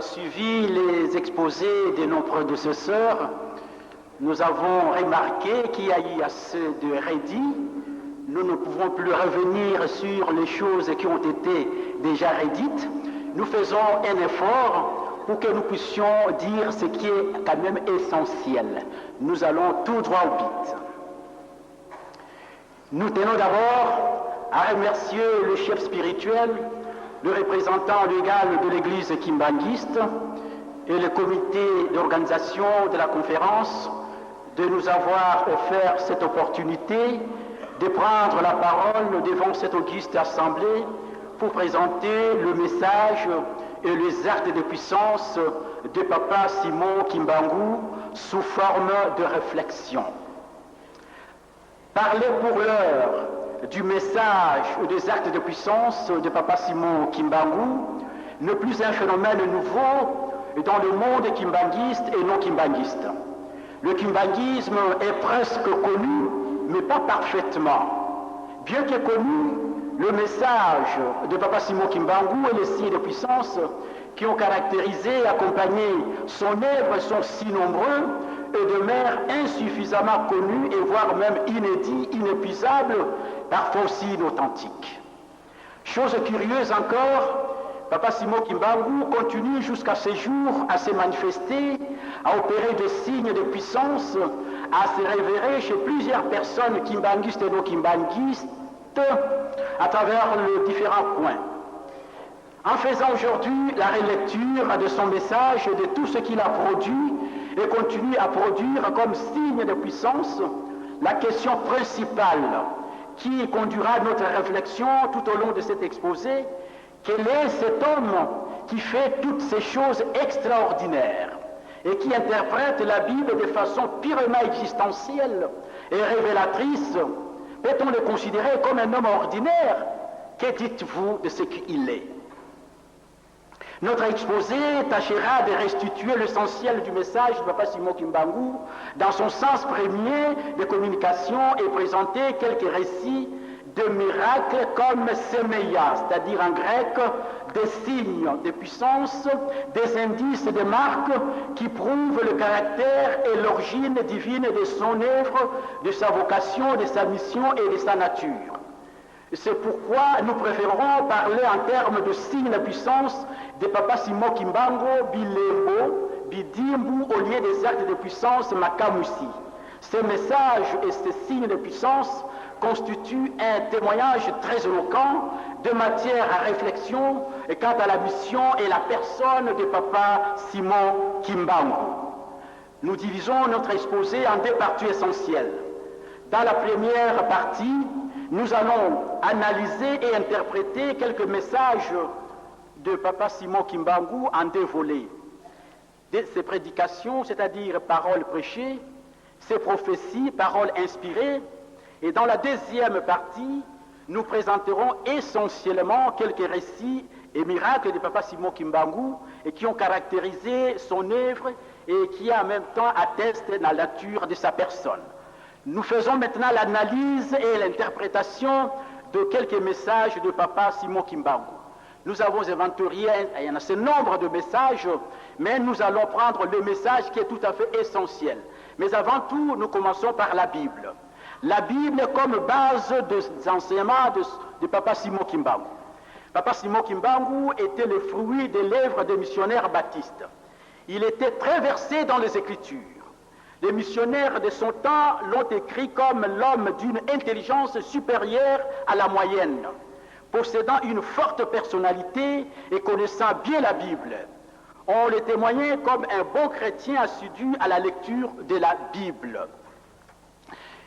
suivi les exposés de nos prédécesseurs, nous avons remarqué qu'il y a eu assez de redits. Nous ne pouvons plus revenir sur les choses qui ont été déjà redites. Nous faisons un effort pour que nous puissions dire ce qui est quand même essentiel. Nous allons tout droit au but. Nous tenons d'abord à remercier le chef spirituel, le représentant légal de l'église kimbanguiste et le comité d'organisation de la conférence de nous avoir offert cette opportunité de prendre la parole devant cette auguste assemblée pour présenter le message et les actes de puissance de Papa Simon Kimbangu sous forme de réflexion. Parler pour l'heure du message ou des actes de puissance de Papa Simon Kimbangu n'est plus un phénomène nouveau dans le monde kimbanguiste et non kimbanguiste. Le kimbanguisme est presque connu, mais pas parfaitement. Bien que connu, le message de Papa Simon Kimbangu et les signes de puissance qui ont caractérisé et accompagné son œuvre sont si nombreux et demeurent insuffisamment connus et voire même inédits, inépuisables, parfois aussi inauthentiques. Chose curieuse encore, Papa Simon Kimbangu continue jusqu'à ce jour à se manifester, à opérer des signes de puissance, à se révéler chez plusieurs personnes kimbanguistes et non kimbanguistes à travers les différents coins. En faisant aujourd'hui la relecture de son message et de tout ce qu'il a produit et continue à produire comme signe de puissance, la question principale qui conduira notre réflexion tout au long de cet exposé, quel est cet homme qui fait toutes ces choses extraordinaires et qui interprète la Bible de façon purement existentielle et révélatrice? Peut-on le considérer comme un homme ordinaire? Que dites-vous de ce qu'il est? Notre exposé tâchera de restituer l'essentiel du message de Papa Simon Kimbangu dans son sens premier de communication et présenter quelques récits de miracles comme semeia, c'est-à-dire en grec des signes de puissance, des indices, des marques qui prouvent le caractère et l'origine divine de son œuvre, de sa vocation, de sa mission et de sa nature. C'est pourquoi nous préférons parler en termes de signes de puissance de Papa Simon Kimbangu, Bilembo, Bidimbu, au lieu des actes de puissance Makamusi. Ces messages et ces signes de puissance constituent un témoignage très éloquent de matière à réflexion quant à la mission et la personne de Papa Simon Kimbangu. Nous divisons notre exposé en deux parties essentielles. Dans la première partie, nous allons analyser et interpréter quelques messages de Papa Simon Kimbangu en deux volets. Ses prédications, c'est-à-dire paroles prêchées, ses prophéties, paroles inspirées. Et dans la deuxième partie, nous présenterons essentiellement quelques récits et miracles de Papa Simon Kimbangu et qui ont caractérisé son œuvre et qui en même temps attestent la nature de sa personne. Nous faisons maintenant l'analyse et l'interprétation de quelques messages de Papa Simon Kimbangu. Nous avons inventorié un assez nombre de messages, mais nous allons prendre le message qui est tout à fait essentiel. Mais avant tout, nous commençons par la Bible. La Bible comme base des enseignements de Papa Simon Kimbangu. Papa Simon Kimbangu était le fruit de l'œuvre des missionnaires baptistes. Il était très versé dans les Écritures. Les missionnaires de son temps l'ont écrit comme l'homme d'une intelligence supérieure à la moyenne, possédant une forte personnalité et connaissant bien la Bible. On le témoignait comme un bon chrétien assidu à la lecture de la Bible.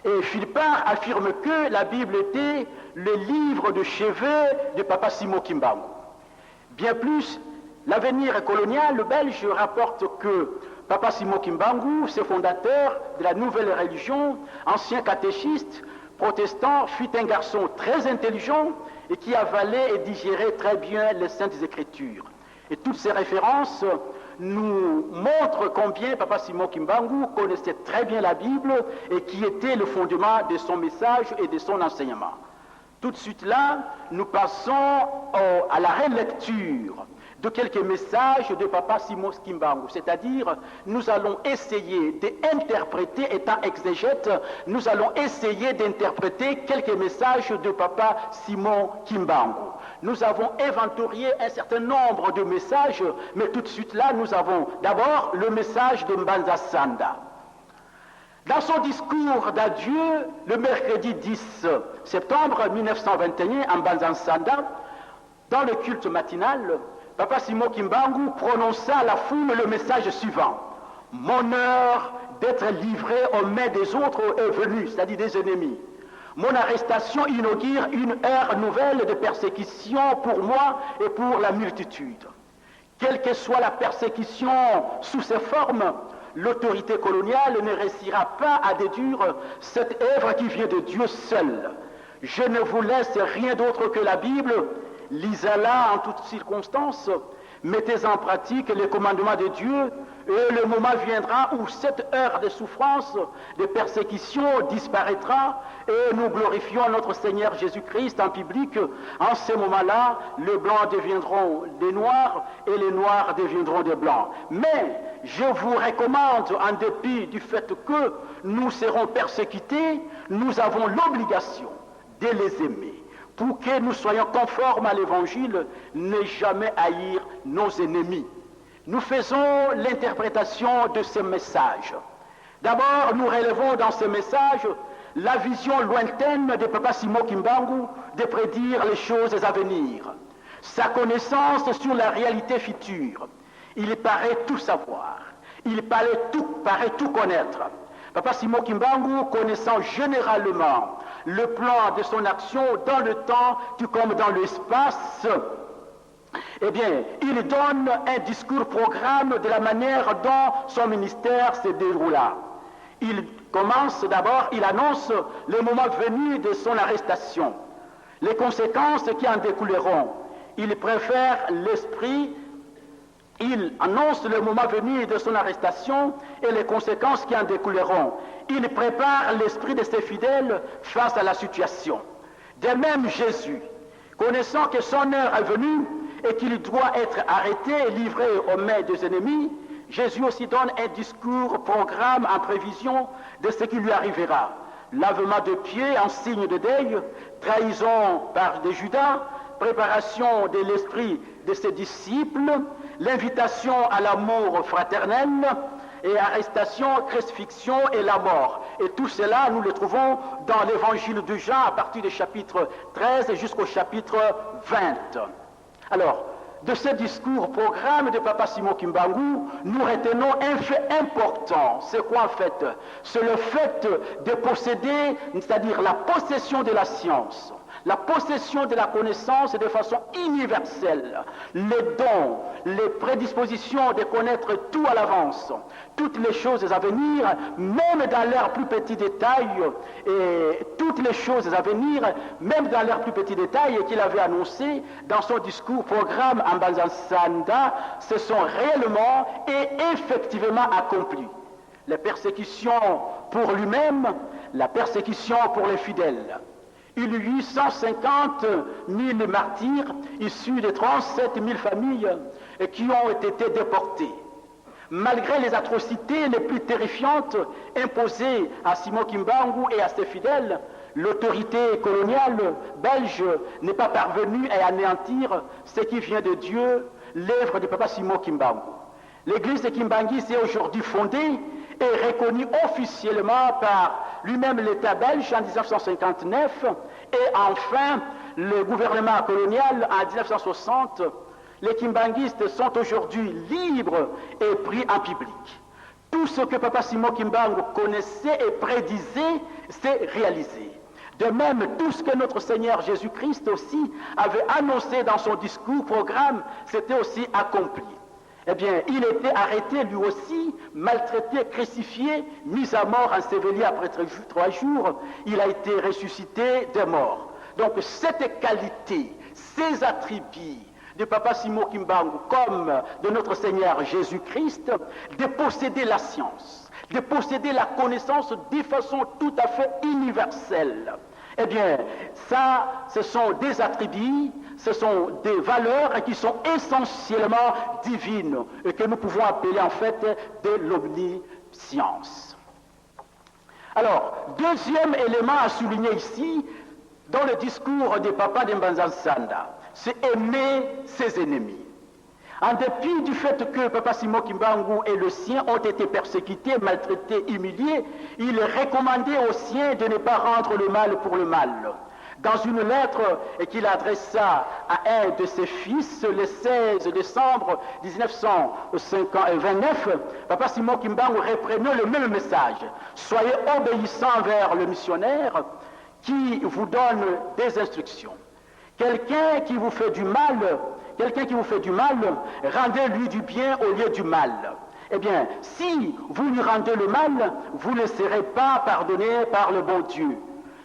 Et Philippard affirme que la Bible était le livre de chevet de Papa Simon Kimbangu. Bien plus, l'avenir colonial belge rapporte que Papa Simon Kimbangu, ce fondateur de la nouvelle religion, ancien catéchiste, protestant, fut un garçon très intelligent et qui avalait et digérait très bien les Saintes Écritures. Et toutes ces références nous montrent combien Papa Simon Kimbangu connaissait très bien la Bible et qui était le fondement de son message et de son enseignement. Tout de suite là, nous passons à la relecture de quelques messages de Papa Simon Kimbangu, c'est-à-dire nous allons essayer d'interpréter, étant exégète, nous allons essayer d'interpréter quelques messages de Papa Simon Kimbangu. Nous avons inventorié un certain nombre de messages, mais tout de suite là, nous avons d'abord le message de Mbanza Sanda. Dans son discours d'adieu, le mercredi 10 septembre 1921, à Mbanza Sanda, dans le culte matinal, Papa Simon Kimbangu prononça à la foule le message suivant. « Mon heure d'être livré aux mains des autres est venue, c'est-à-dire des ennemis. Mon arrestation inaugure une ère nouvelle de persécution pour moi et pour la multitude. Quelle que soit la persécution sous ses formes, l'autorité coloniale ne réussira pas à déduire cette œuvre qui vient de Dieu seul. Je ne vous laisse rien d'autre que la Bible. Lisez-la en toutes circonstances, mettez en pratique les commandements de Dieu, et le moment viendra où cette heure de souffrance, de persécution disparaîtra, et nous glorifions notre Seigneur Jésus-Christ en public. En ce moment-là, les blancs deviendront des noirs, et les noirs deviendront des blancs. Mais je vous recommande, en dépit du fait que nous serons persécutés, nous avons l'obligation de les aimer, pour que nous soyons conformes à l'Évangile, ne jamais haïr nos ennemis. Nous faisons l'interprétation de ces messages. D'abord, nous relevons dans ces messages la vision lointaine de Papa Simon Kimbangu de prédire les choses à venir, sa connaissance sur la réalité future. Il paraît tout savoir, il paraît tout connaître. Papa Simon Kimbangu, connaissant généralement le plan de son action dans le temps tout comme dans l'espace, eh bien, il donne un discours-programme de la manière dont son ministère se déroula. Il commence d'abord, il annonce le moment venu de son arrestation, les conséquences qui en découleront. Il préfère l'esprit. Il annonce le moment venu de son arrestation et les conséquences qui en découleront. Il prépare l'esprit de ses fidèles face à la situation. De même, Jésus, connaissant que son heure est venue et qu'il doit être arrêté et livré aux mains des ennemis, Jésus aussi donne un discours, programme en prévision de ce qui lui arrivera. Lavement de pieds en signe de deuil, trahison par des Judas, préparation de l'esprit de ses disciples, l'invitation à l'amour fraternel et arrestation, crucifixion et la mort. Et tout cela, nous le trouvons dans l'évangile de Jean à partir du chapitre 13 jusqu'au chapitre 20. Alors, de ce discours, programme de Papa Simon Kimbangu, nous retenons un fait important. C'est quoi en fait? C'est le fait de posséder, c'est-à-dire la possession de la science, la possession de la connaissance de façon universelle, les dons, les prédispositions de connaître tout à l'avance, toutes les choses à venir, même dans leurs plus petits détails, et toutes les choses à venir, même dans leurs plus petits détails qu'il avait annoncé dans son discours programme en Mbanza Sanda, se sont réellement et effectivement accomplies. Les persécutions pour lui-même, la persécution pour les fidèles. Il y eut 150 000 martyrs issus de 37 000 familles qui ont été déportés. Malgré les atrocités les plus terrifiantes imposées à Simon Kimbangu et à ses fidèles, l'autorité coloniale belge n'est pas parvenue à anéantir ce qui vient de Dieu, l'œuvre de Papa Simon Kimbangu. L'église de Kimbangu est aujourd'hui fondée et reconnue officiellement par lui-même l'État belge en 1959 et enfin le gouvernement colonial en 1960. Les kimbanguistes sont aujourd'hui libres et pris en public. Tout ce que Papa Simon Kimbangu connaissait et prédisait s'est réalisé. De même, tout ce que notre Seigneur Jésus-Christ aussi avait annoncé dans son discours, programme, s'était aussi accompli. Eh bien, il était arrêté lui aussi, maltraité, crucifié, mis à mort, enseveli après 3 jours. Il a été ressuscité des morts. Donc, cette qualité, ces attributs de Papa Simon Kimbangu comme de notre Seigneur Jésus-Christ, de posséder la science, de posséder la connaissance de façon tout à fait universelle. Eh bien, ça, ce sont des attributs ce sont des valeurs qui sont essentiellement divines et que nous pouvons appeler en fait de l'omniscience. Alors, deuxième élément à souligner ici, dans le discours du papa de Mbanza Nsanda, c'est aimer ses ennemis. En dépit du fait que Papa Simon Kimbangu et le sien ont été persécutés, maltraités, humiliés, il recommandait aux siens de ne pas rendre le mal pour le mal. Dans une lettre qu'il adressa à un de ses fils le 16 décembre 1929, Papa Simon Kimbangu reprenait le même message. Soyez obéissants vers le missionnaire qui vous donne des instructions. Quelqu'un qui vous fait du mal, rendez-lui du bien au lieu du mal. Eh bien, si vous lui rendez le mal, vous ne serez pas pardonné par le bon Dieu.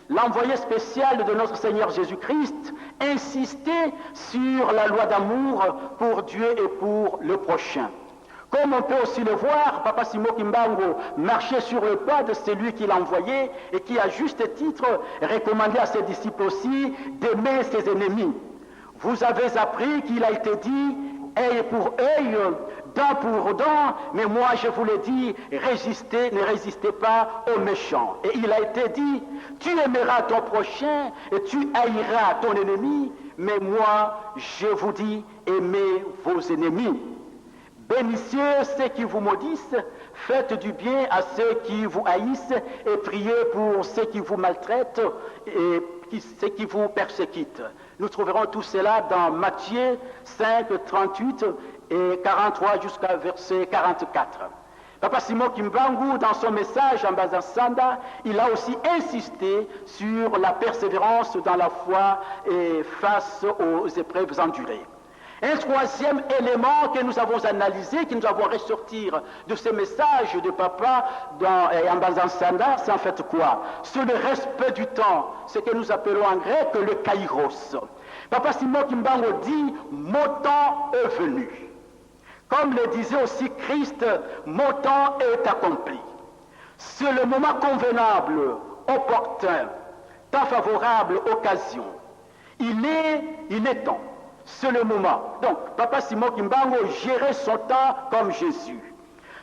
L'envoyé spécial de notre Seigneur Jésus-Christ insistait sur la loi d'amour pour Dieu et pour le prochain. Comme on peut aussi le voir, Papa Simon Kimbangu marchait sur le pas de celui qui l'envoyait et qui, à juste titre, recommandait à ses disciples aussi d'aimer ses ennemis. Vous avez appris qu'il a été dit « œil pour œil, dent pour dent », mais moi je vous l'ai dit, ne résistez pas aux méchants. Et il a été dit « tu aimeras ton prochain et tu haïras ton ennemi », mais moi je vous dis « aimez vos ennemis ». Bénissez ceux qui vous maudissent, faites du bien à ceux qui vous haïssent et priez pour ceux qui vous maltraitent et ceux qui vous persécutent. Nous trouverons tout cela dans Matthieu 5, 38 et 43 jusqu'à verset 44. Papa Simon Kimbangu, dans son message en Mbanza Nsanda, il a aussi insisté sur la persévérance dans la foi et face aux épreuves endurées. Un troisième élément que nous avons analysé, que nous avons ressortir de ce message de papa en Mbanza Nsanda, c'est en fait quoi? C'est le respect du temps, ce que nous appelons en grec le kairos. Papa Simon Kimbangu dit « mon temps est venu ». Comme le disait aussi Christ, « mon temps est accompli ». C'est le moment convenable, opportun, temps favorable, occasion. Il est temps. C'est le moment. Donc, Papa Simon Kimbangu gérait son temps comme Jésus.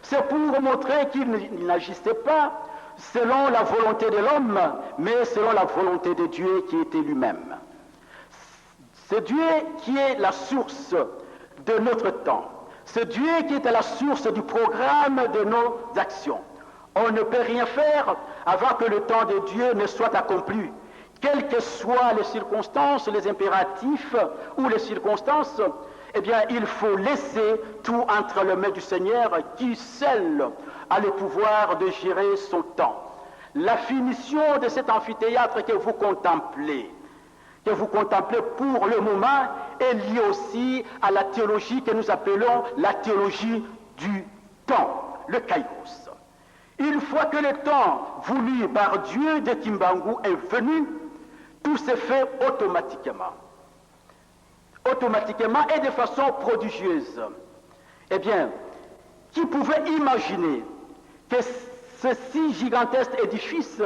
C'est pour montrer qu'il n'agissait pas selon la volonté de l'homme, mais selon la volonté de Dieu qui était lui-même. C'est Dieu qui est la source de notre temps. C'est Dieu qui est à la source du programme de nos actions. On ne peut rien faire avant que le temps de Dieu ne soit accompli. Quelles que soient les circonstances, les impératifs ou les circonstances, eh bien, il faut laisser tout entre les mains du Seigneur qui seul a le pouvoir de gérer son temps. La finition de cet amphithéâtre que vous contemplez pour le moment, est liée aussi à la théologie que nous appelons la théologie du temps, le kairos. Une fois que le temps voulu par Dieu de Kimbangu est venu, tout s'est fait automatiquement et de façon prodigieuse. Eh bien, qui pouvait imaginer que ce si gigantesque édifice,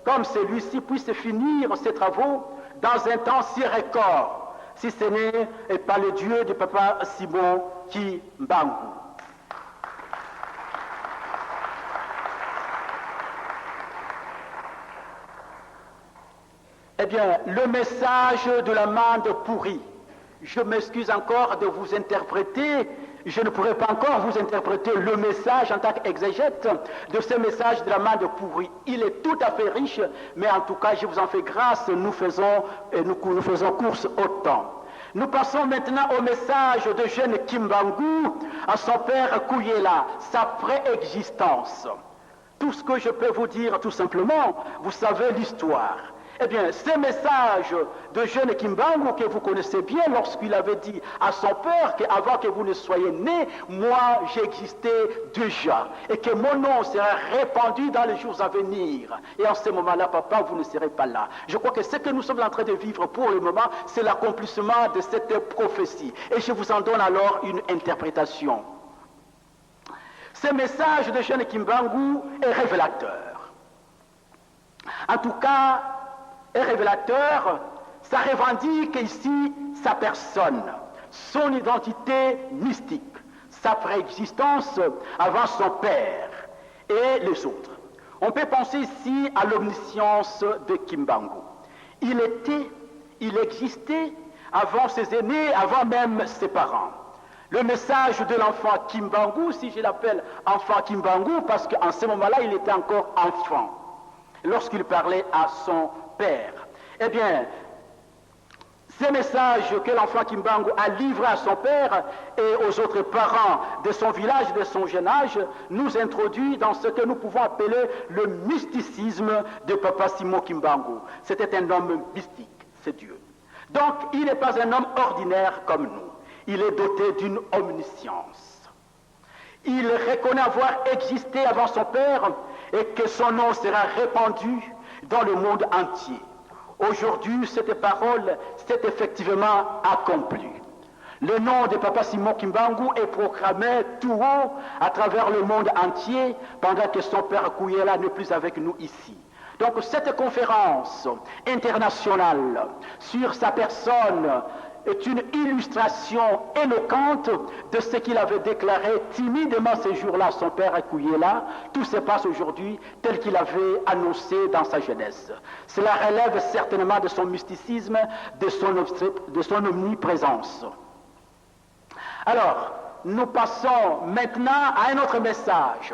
comme celui-ci, puisse finir ses travaux dans un temps si record, si ce n'est pas le Dieu de Papa Simon Kimbangu. Eh bien, le message de l'amande pourrie. Je m'excuse encore de vous interpréter, je ne pourrais pas encore vous interpréter le message en tant qu'exégète de ce message de l'amande pourrie. Il est tout à fait riche, mais en tout cas, je vous en fais grâce, nous faisons course au temps. Nous passons maintenant au message de jeune Kimbangu à son père Kouyela, sa préexistence. Tout ce que je peux vous dire, tout simplement, vous savez l'histoire. Eh bien, ce message de jeune Kimbangu que vous connaissez bien lorsqu'il avait dit à son père qu'avant que vous ne soyez né, moi j'existais déjà et que mon nom sera répandu dans les jours à venir. Et en ce moment-là, papa, vous ne serez pas là. Je crois que ce que nous sommes en train de vivre pour le moment, c'est l'accomplissement de cette prophétie. Et je vous en donne alors une interprétation. Ce message de jeune Kimbangu est révélateur. En tout cas, est révélateur Ça revendique ici sa personne, son identité mystique, sa préexistence avant son Père et les autres. On peut penser ici à l'omniscience de Kimbangu. Il existait avant ses aînés, avant même ses parents. Le message de l'enfant Kimbangu, si je l'appelle enfant Kimbangu, parce qu'en ce moment-là, il était encore enfant, lorsqu'il parlait à son père. Eh bien, ces messages que l'enfant Kimbangu a livrés à son père et aux autres parents de son village, de son jeune âge, nous introduit dans ce que nous pouvons appeler le mysticisme de Papa Simon Kimbangu. C'était un homme mystique, c'est Dieu. Donc, il n'est pas un homme ordinaire comme nous. Il est doté d'une omniscience. Il reconnaît avoir existé avant son père et que son nom sera répandu dans le monde entier. Aujourd'hui, cette parole s'est effectivement accomplie. Le nom de Papa Simon Kimbangu est proclamé tout haut à travers le monde entier pendant que son père Kouyela n'est plus avec nous ici. Donc cette conférence internationale sur sa personne est une illustration éloquente de ce qu'il avait déclaré timidement ces jours-là, son père Kouyela. Tout se passe aujourd'hui tel qu'il avait annoncé dans sa jeunesse. Cela relève certainement de son mysticisme, de son omniprésence. Alors, nous passons maintenant à un autre message.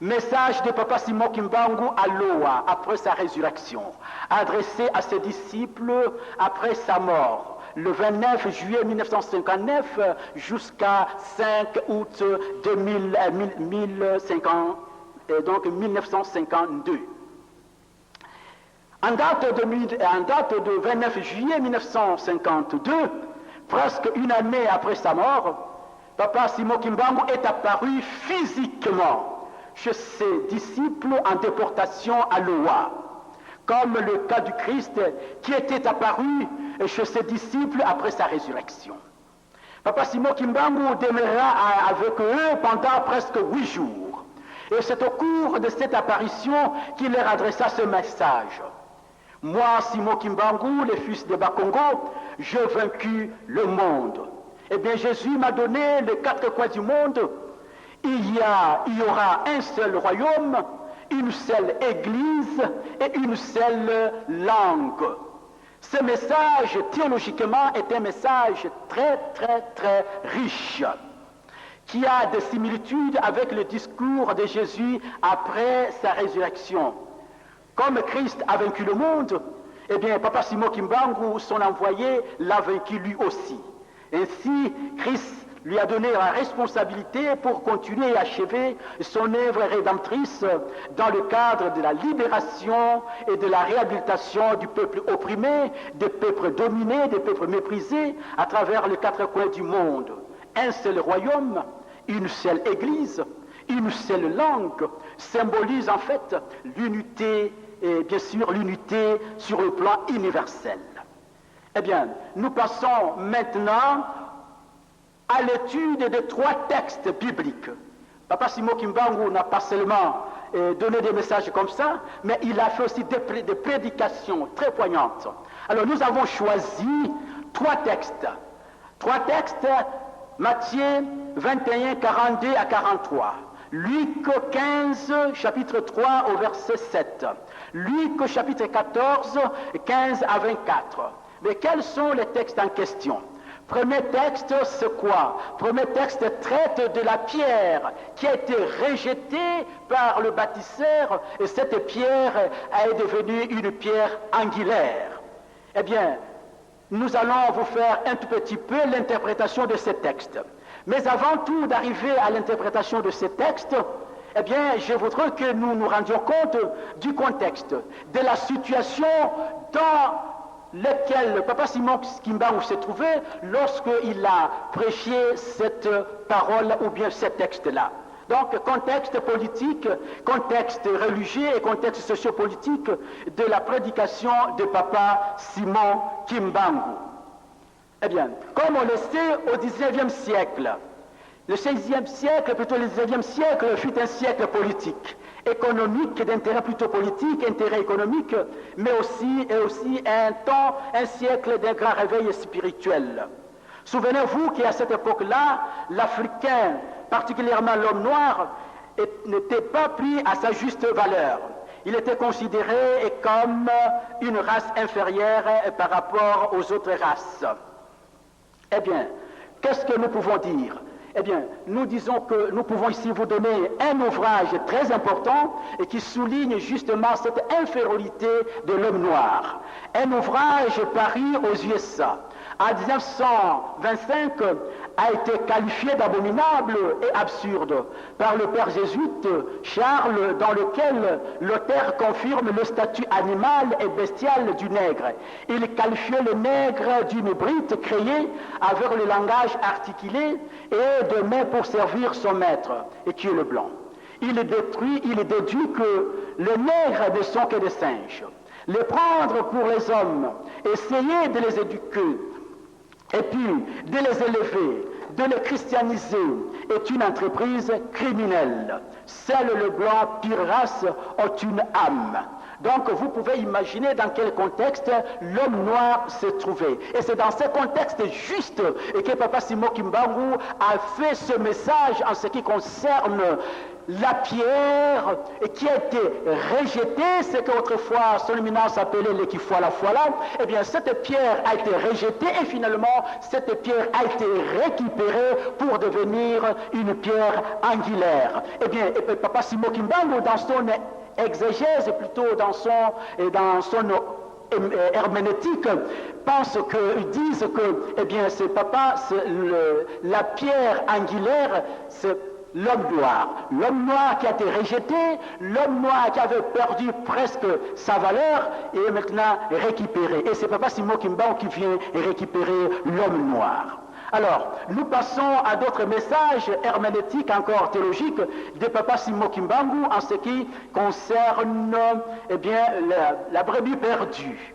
Message de Papa Simon Kimbangu à Loa, après sa résurrection, adressé à ses disciples après sa mort, le 29 juillet 1959 jusqu'à 5 août 1952. En date de 29 juillet 1952, presque une année après sa mort, Papa Simon Kimbangu est apparu physiquement chez ses disciples en déportation à Loa, comme le cas du Christ qui était apparu chez ses disciples après sa résurrection. Papa Simon Kimbangu demeura avec eux pendant presque 8 jours. Et c'est au cours de cette apparition qu'il leur adressa ce message. Moi, Simon Kimbangu, le fils de Bakongo, j'ai vaincu le monde. Eh bien, Jésus m'a donné les 4 coins du monde. Il y aura un seul royaume, une seule église et une seule langue. Ce message, théologiquement, est un message très, très, très riche, qui a des similitudes avec le discours de Jésus après sa résurrection. Comme Christ a vaincu le monde, eh bien, Papa Simon Kimbangu, son envoyé, l'a vaincu lui aussi. Ainsi, Christ lui a donné la responsabilité pour continuer et achever son œuvre rédemptrice dans le cadre de la libération et de la réhabilitation du peuple opprimé, des peuples dominés, des peuples méprisés à travers les 4 coins du monde. Un seul royaume, une seule église, une seule langue symbolise en fait l'unité et bien sûr l'unité sur le plan universel. Eh bien, nous passons maintenant à l'étude de 3 textes bibliques. Papa Simon Kimbangu n'a pas seulement donné des messages comme ça, mais il a fait aussi des prédications très poignantes. Alors nous avons choisi 3 textes. 3 textes, Matthieu 21, 42 à 43. Luc 15, chapitre 3 au verset 7. Luc chapitre 14, 15 à 24. Mais quels sont les textes en question? Premier texte, c'est quoi? Premier texte traite de la pierre qui a été rejetée par le bâtisseur et cette pierre est devenue une pierre angulaire. Eh bien, nous allons vous faire un tout petit peu l'interprétation de ces textes. Mais avant tout d'arriver à l'interprétation de ces textes, eh bien, je voudrais que nous nous rendions compte du contexte, de la situation dans lequel Papa Simon Kimbangu se trouvait lorsqu'il a prêché cette parole ou bien ce texte-là. Donc, contexte politique, contexte religieux et contexte sociopolitique de la prédication de Papa Simon Kimbangu. Eh bien, comme on le sait, au XIXe siècle, le XVIe siècle, plutôt le XIXe siècle, fut un siècle politique. économique, d'intérêt plutôt politique, intérêt économique, mais aussi un siècle d'un grand réveil spirituel. Souvenez-vous qu'à cette époque-là, l'Africain, particulièrement l'homme noir, n'était pas pris à sa juste valeur. Il était considéré comme une race inférieure par rapport aux autres races. Eh bien, qu'est-ce que nous pouvons dire? Eh bien, nous disons que nous pouvons ici vous donner un ouvrage très important et qui souligne justement cette infériorité de l'homme noir. Un ouvrage paru aux USA en 1925 a été qualifié d'abominable et absurde par le père jésuite Charles, dans lequel l'auteur confirme le statut animal et bestial du nègre. Il qualifiait le nègre d'une hybride créée avec le langage articulé et de main pour servir son maître, et qui est le blanc. Il déduit que les nègres ne sont que des singes. Les prendre pour les hommes, essayer de les éduquer, et puis de les élever, de les christianiser, est une entreprise criminelle. Seuls les blancs, pire race, ont une âme. Donc vous pouvez imaginer dans quel contexte l'homme noir s'est trouvé. Et c'est dans ce contexte juste et que Papa Simon Kimbangu a fait ce message en ce qui concerne la pierre et qui a été rejetée, ce qu'autrefois son éminence appelait l'équifoila. Eh bien cette pierre a été rejetée et finalement cette pierre a été récupérée pour devenir une pierre angulaire. Eh bien Papa Simon Kimbangu, dans son exégèse, plutôt dans son herméneutique, disent que, eh bien, c'est la pierre angulaire, c'est l'homme noir. L'homme noir qui a été rejeté, l'homme noir qui avait perdu presque sa valeur, et est maintenant récupéré. Et c'est Papa Simon Kimbangu qui vient récupérer l'homme noir. Alors, nous passons à d'autres messages herméneutiques, encore théologiques, de Papa Simon Kimbangu en ce qui concerne la brebis perdue.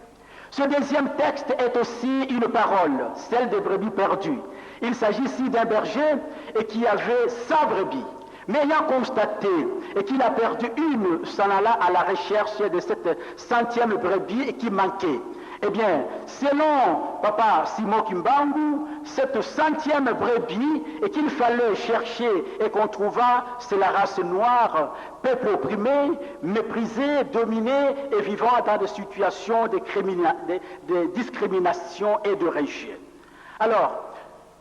Ce deuxième texte est aussi une parole, celle des brebis perdues. Il s'agit ici d'un berger et qui avait 100 brebis. Mais ayant constaté et qu'il a perdu une, s'en alla à la recherche de cette 100e brebis qui manquait. Eh bien, selon Papa Simon Kimbangu, cette 100e brebis et qu'il fallait chercher et qu'on trouva, c'est la race noire, peuple opprimé, méprisé, dominé et vivant dans des situations de discrimination et de rejet. Alors,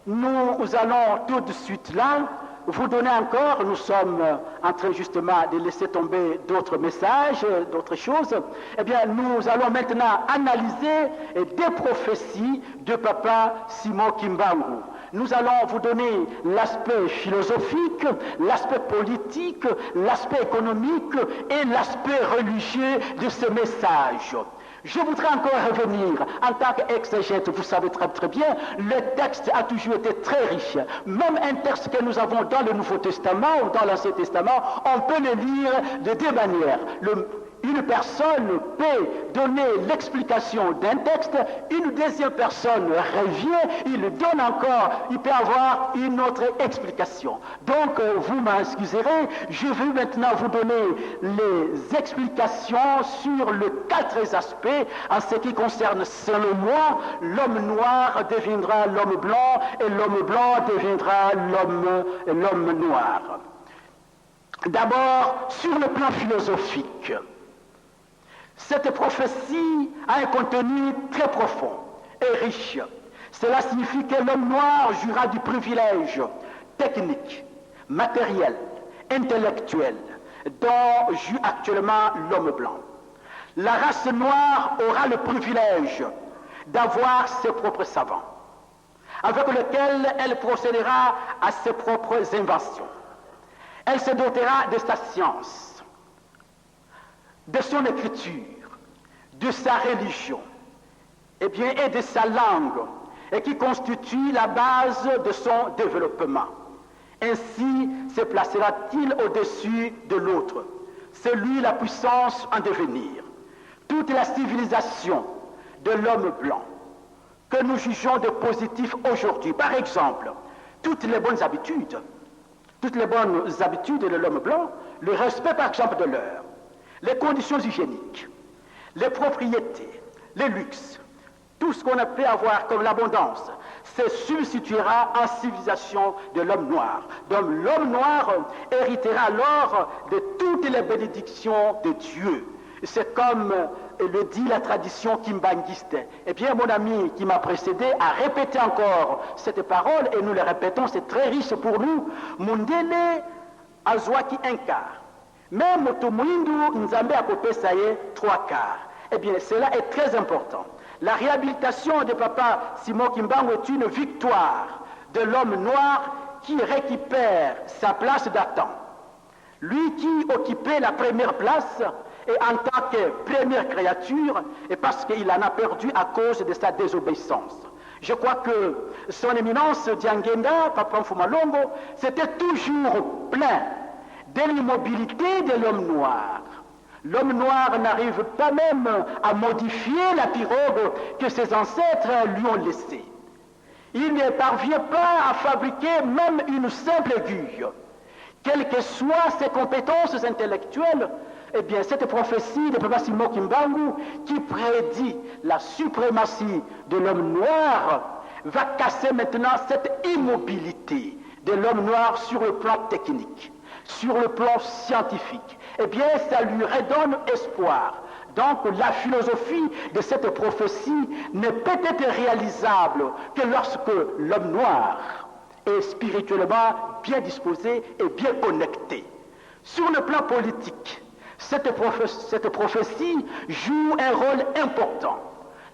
nous allons tout de suite là vous donner encore, nous sommes en train justement de laisser tomber d'autres messages, d'autres choses. Eh bien, nous allons maintenant analyser des prophéties de Papa Simon Kimbangu. Nous allons vous donner l'aspect philosophique, l'aspect politique, l'aspect économique et l'aspect religieux de ce message. Je voudrais encore revenir en tant qu'exégète, vous savez très très bien, le texte a toujours été très riche. Même un texte que nous avons dans le Nouveau Testament ou dans l'Ancien Testament, on peut le lire de deux manières. Une personne peut donner l'explication d'un texte, une deuxième personne revient, il donne encore, il peut avoir une autre explication. Donc, vous m'excuserez, je vais maintenant vous donner les explications sur les 4 aspects en ce qui concerne, selon moi, l'homme noir deviendra l'homme blanc et l'homme blanc deviendra l'homme noir. D'abord, sur le plan philosophique. Cette prophétie a un contenu très profond et riche. Cela signifie que l'homme noir jouira du privilège technique, matériel, intellectuel dont joue actuellement l'homme blanc. La race noire aura le privilège d'avoir ses propres savants, avec lesquels elle procédera à ses propres inventions. Elle se dotera de sa science, de son écriture, de sa religion, et de sa langue, et qui constitue la base de son développement. Ainsi se placera-t-il au-dessus de l'autre. C'est lui la puissance en devenir. Toute la civilisation de l'homme blanc que nous jugeons de positif aujourd'hui, par exemple, toutes les bonnes habitudes, toutes les bonnes habitudes de l'homme blanc, le respect par exemple de l'heure, les conditions hygiéniques, les propriétés, les luxes, tout ce qu'on a pu avoir comme l'abondance, se substituera en civilisation de l'homme noir. Donc l'homme noir héritera alors de toutes les bénédictions de Dieu. C'est comme le dit la tradition kimbanguiste. Eh bien, mon ami qui m'a précédé a répété encore cette parole, et nous le répétons, c'est très riche pour nous. Mundele azwaki un quart. Même Tomuindu Nzambe Akopesaye 3 quarts. Eh bien, cela est très important. La réhabilitation de Papa Simon Kimbangu est une victoire de l'homme noir qui récupère sa place d'Adam. Lui qui occupait la première place, et en tant que première créature, et parce qu'il en a perdu à cause de sa désobéissance. Je crois que son éminence Diangenda, Papa Mfumalongo, c'était toujours plein de l'immobilité de l'homme noir. L'homme noir n'arrive pas même à modifier la pirogue que ses ancêtres lui ont laissée. Il ne parvient pas à fabriquer même une simple aiguille. Quelles que soient ses compétences intellectuelles, eh bien, cette prophétie de Papa Simon Kimbangu, qui prédit la suprématie de l'homme noir, va casser maintenant cette immobilité de l'homme noir sur le plan technique, sur le plan scientifique. Eh bien, ça lui redonne espoir. Donc, la philosophie de cette prophétie ne peut être réalisable que lorsque l'homme noir est spirituellement bien disposé et bien connecté. Sur le plan politique, cette prophétie joue un rôle important.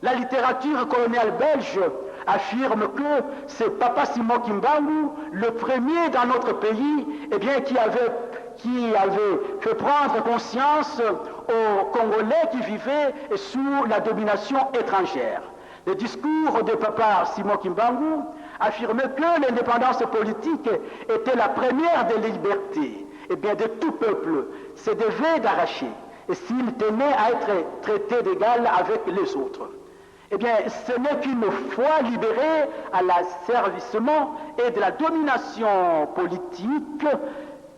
La littérature coloniale belge affirme que c'est Papa Simon Kimbangu, le premier dans notre pays, eh bien, qui avait fait prendre conscience aux Congolais qui vivaient sous la domination étrangère. Le discours de Papa Simon Kimbangu affirmait que l'indépendance politique était la première des libertés. Eh bien, de tout peuple se devait d'arracher, et s'il tenait à être traité d'égal avec les autres. Eh bien, ce n'est qu'une fois libéré à l'asservissement et de la domination politique,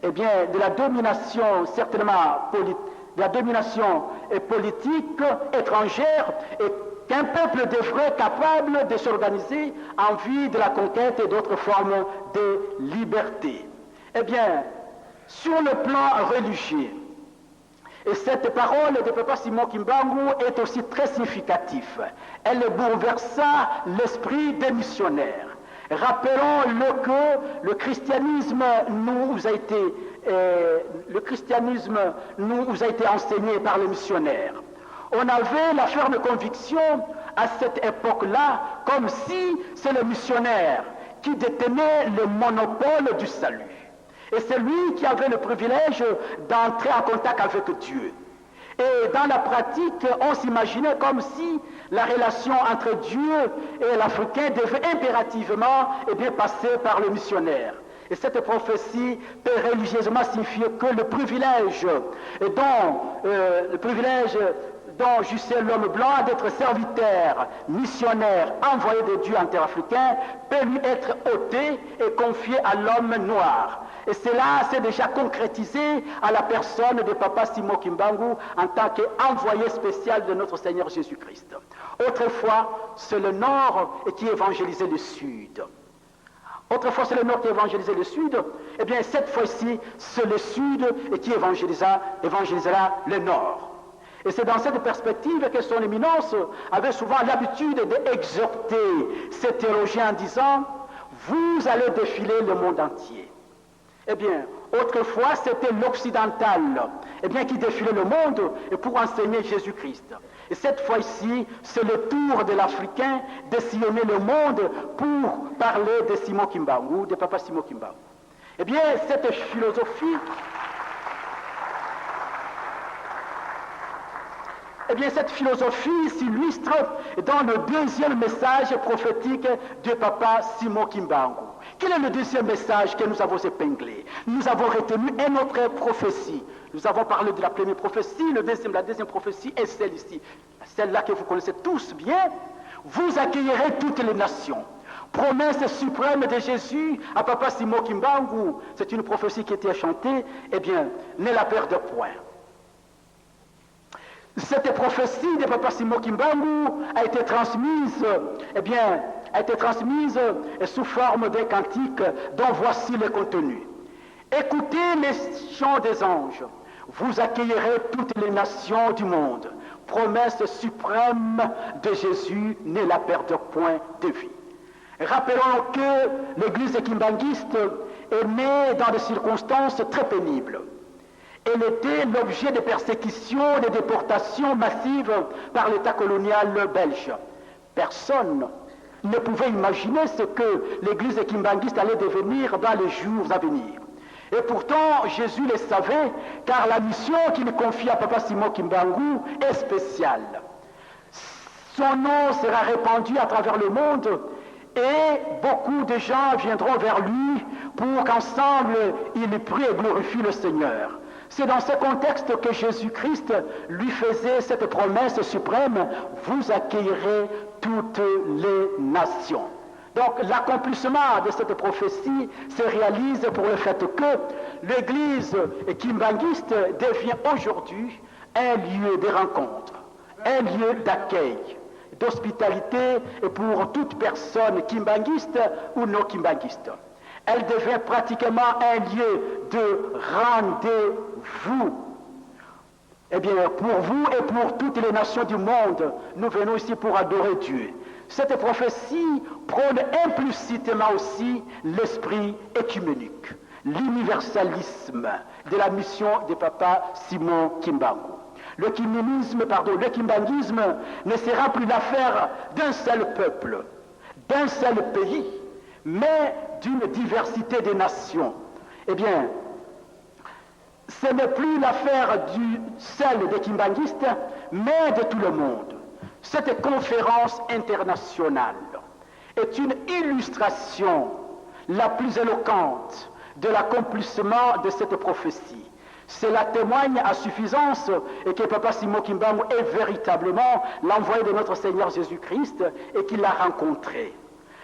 eh bien, de la domination certainement de la domination politique étrangère, et qu'un peuple devrait être capable de s'organiser en vue de la conquête et d'autres formes de liberté. Eh bien, sur le plan religieux, et cette parole de Papa Simon Kimbangu est aussi très significative. Elle bouleversa l'esprit des missionnaires. Rappelons-le que le christianisme nous a été enseigné par les missionnaires. On avait la ferme conviction à cette époque-là, comme si c'est le missionnaire qui détenait le monopole du salut. Et c'est lui qui avait le privilège d'entrer en contact avec Dieu. Et dans la pratique, on s'imaginait comme si la relation entre Dieu et l'Africain devait impérativement passer par le missionnaire. Et cette prophétie peut religieusement signifier que le privilège dont jouissait l'homme blanc d'être serviteur, missionnaire, envoyé de Dieu en terre africaine, peut lui être ôté et confié à l'homme noir. Et cela s'est déjà concrétisé à la personne de Papa Simon Kimbangu en tant qu'envoyé spécial de notre Seigneur Jésus-Christ. Autrefois, c'est le Nord qui évangélisait le Sud. Autrefois, c'est le Nord qui évangélisait le Sud. Eh bien, cette fois-ci, c'est le Sud qui évangélisera le Nord. Et c'est dans cette perspective que son éminence avait souvent l'habitude d'exhorter ses théologiens en disant « Vous allez défiler le monde entier ». Eh bien, autrefois, c'était l'occidental qui défilait le monde pour enseigner Jésus-Christ. Et cette fois-ci, c'est le tour de l'Africain de sillonner le monde pour parler de Simon Kimbangu, de Papa Simon Kimbangu. Eh bien, cette philosophie s'illustre dans le deuxième message prophétique de Papa Simon Kimbangu. Quel est le deuxième message que nous avons épinglé? Nous avons retenu une autre prophétie. Nous avons parlé de la première prophétie, la deuxième prophétie est celle-ci. Celle-là que vous connaissez tous bien. Vous accueillerez toutes les nations. promesse suprême de Jésus à Papa Simon Kimbangu, c'est une prophétie qui était chantée, eh bien, ne la perdez point. Cette prophétie de Papa Simon Kimbangu a été transmise, eh bien, a été transmise sous forme d'un cantique dont voici le contenu. Écoutez les chants des anges, vous accueillerez toutes les nations du monde. Promesse suprême de Jésus, ne la perdez point de vue. Rappelons que l'église kimbanguiste est née dans des circonstances très pénibles. Elle était l'objet de persécutions, de déportations massives par l'État colonial belge. Personne ne pouvait imaginer ce que l'église kimbanguiste allait devenir dans les jours à venir. Et pourtant, Jésus le savait, car la mission qu'il confie à Papa Simon Kimbangu est spéciale. Son nom sera répandu à travers le monde et beaucoup de gens viendront vers lui pour qu'ensemble, ils prient et glorifient le Seigneur. C'est dans ce contexte que Jésus-Christ lui faisait cette promesse suprême, vous accueillerez toutes les nations. Donc l'accomplissement de cette prophétie se réalise pour le fait que l'église kimbanguiste devient aujourd'hui un lieu de rencontre, un lieu d'accueil, d'hospitalité pour toute personne kimbanguiste ou non kimbanguiste. Elle devient pratiquement un lieu de rendez-vous. Eh bien, pour vous et pour toutes les nations du monde, nous venons ici pour adorer Dieu. Cette prophétie prône implicitement aussi l'esprit écuménique, l'universalisme de la mission de Papa Simon Kimbangu. Le kimbanguisme ne sera plus l'affaire d'un seul peuple, d'un seul pays, mais d'une diversité de nations. Eh bien, ce n'est plus l'affaire seul des kimbanguistes, mais de tout le monde. Cette conférence internationale est une illustration la plus éloquente de l'accomplissement de cette prophétie. Cela témoigne à suffisance et que Papa Simon Kimbangu est véritablement l'envoyé de notre Seigneur Jésus-Christ et qu'il l'a rencontré.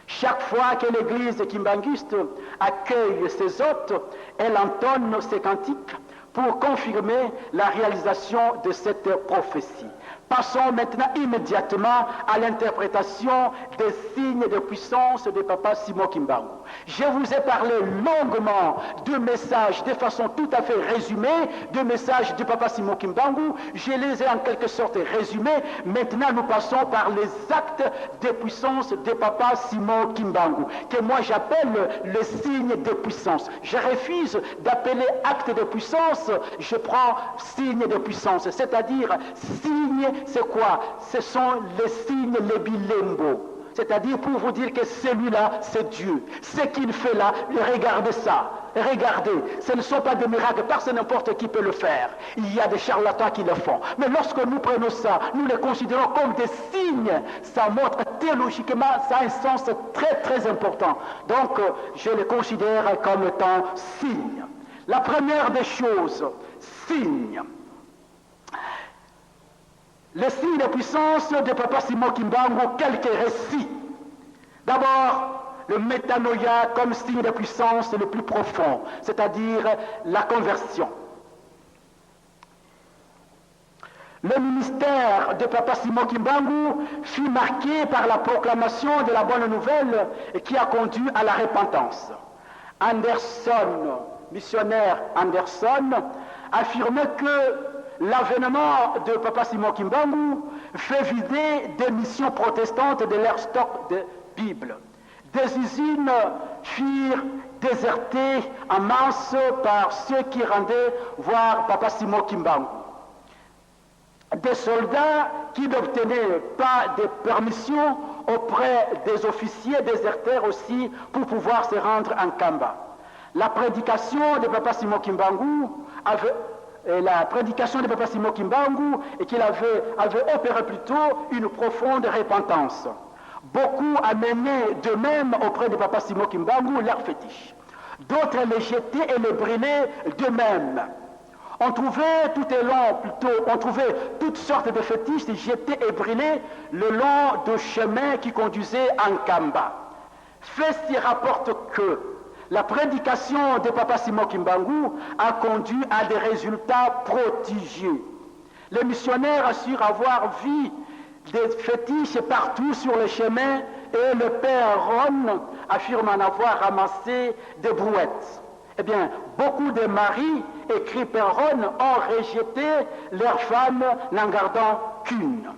Chaque fois que l'église kimbanguiste accueille ses hôtes, elle entonne ses cantiques pour confirmer la réalisation de cette prophétie. Passons maintenant immédiatement à l'interprétation des signes de puissance de Papa Simon Kimbangu. Je vous ai parlé longuement de messages de façon tout à fait résumée, de messages de Papa Simon Kimbangu. Je les ai en quelque sorte résumés. Maintenant, nous passons par les actes de puissance de Papa Simon Kimbangu, que moi j'appelle le signe de puissance. Je refuse d'appeler acte de puissance, je prends signe de puissance, c'est-à-dire signe. C'est quoi? Ce sont les signes, les bilembo. C'est-à-dire pour vous dire que celui-là, c'est Dieu. Ce qu'il fait là, regardez ça. Regardez, ce ne sont pas des miracles, parce que n'importe qui peut le faire. Il y a des charlatans qui le font. Mais lorsque nous prenons ça, nous les considérons comme des signes. Ça montre théologiquement, ça a un sens très très important. Donc, je les considère comme étant signes. La première des choses, signe. Le signe de puissance de Papa Simon Kimbangu, quelques récits. D'abord, le métanoïa comme signe de puissance le plus profond, c'est-à-dire la conversion. Le ministère de Papa Simon Kimbangu fut marqué par la proclamation de la bonne nouvelle qui a conduit à la repentance. Anderson, missionnaire Anderson, affirmait que l'avènement de Papa Simon Kimbangu fait vider des missions protestantes de leur stock de Bible. Des usines furent désertées en masse par ceux qui rendaient voir Papa Simon Kimbangu. Des soldats qui n'obtenaient pas de permission auprès des officiers désertèrent aussi pour pouvoir se rendre en Kamba. La prédication de Papa Simon Kimbangu et qu'il avait opéré plutôt une profonde repentance. Beaucoup amenaient d'eux-mêmes auprès de Papa Simon Kimbangu leurs fétiches. D'autres les jetaient et les brûlaient d'eux-mêmes. On trouvait toutes sortes de fétiches jetés et brûlés le long de chemins qui conduisaient en Kamba. Festi rapporte que la prédication de Papa Simon Kimbangu a conduit à des résultats prodigieux. Les missionnaires assurent avoir vu des fétiches partout sur les chemins et le père Ron affirme en avoir ramassé des brouettes. Eh bien, beaucoup de maris, écrit Père Ron, ont rejeté leurs femmes n'en gardant qu'une.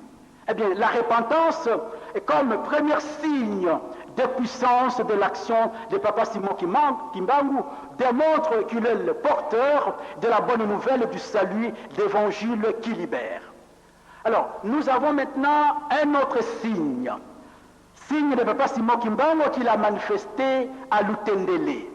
Eh bien, la repentance est comme premier signe de puissance de l'action de Papa Simon Kimbangu, démontre qu'il est le porteur de la bonne nouvelle du salut, d'évangile qui libère. Alors, nous avons maintenant un autre signe de Papa Simon Kimbangu qu'il a manifesté à Lutendele.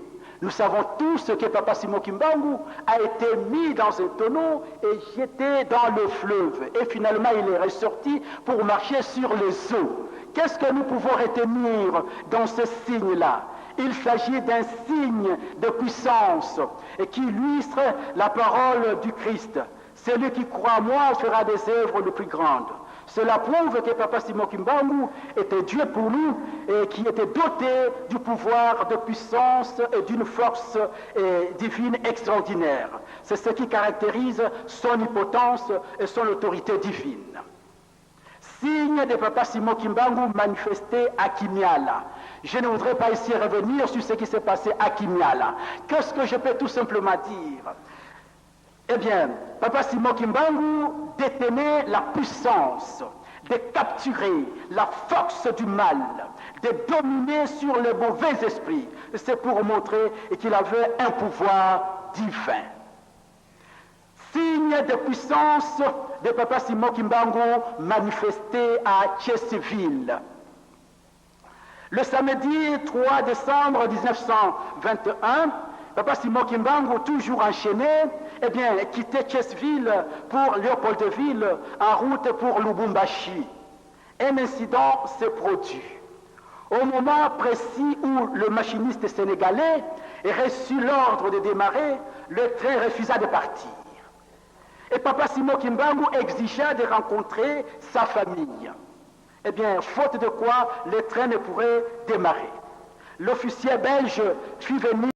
Nous savons tous que Papa Simon Kimbangu a été mis dans un tonneau et jeté dans le fleuve. Et finalement, il est ressorti pour marcher sur les eaux. Qu'est-ce que nous pouvons retenir dans ce signe-là? Il s'agit d'un signe de puissance et qui illustre la parole du Christ. Celui qui croit en moi fera des œuvres les plus grandes. Cela prouve que Papa Simon Kimbangu était Dieu pour nous et qui était doté du pouvoir, de puissance et d'une force divine extraordinaire. C'est ce qui caractérise son impotence et son autorité divine. Signe de Papa Simon Kimbangu manifesté à Kimiala. Je ne voudrais pas ici revenir sur ce qui s'est passé à Kimiala. Qu'est-ce que je peux tout simplement dire? Eh bien, Papa Simon Kimbangu détenait la puissance de capturer la force du mal, de dominer sur les mauvais esprits. C'est pour montrer qu'il avait un pouvoir divin. Signe de puissance de Papa Simon Kimbangu manifesté à Thiès-Ville. Le samedi 3 décembre 1921, Papa Simon Kimbangu, toujours enchaîné, eh bien, quittait Thiès-Ville pour Léopoldville en route pour Lubumbashi. Un incident s'est produit. Au moment précis où le machiniste sénégalais a reçu l'ordre de démarrer, le train refusa de partir. Et Papa Simon Kimbangu exigea de rencontrer sa famille. Eh bien, faute de quoi, le train ne pourrait démarrer. L'officier belge fit venir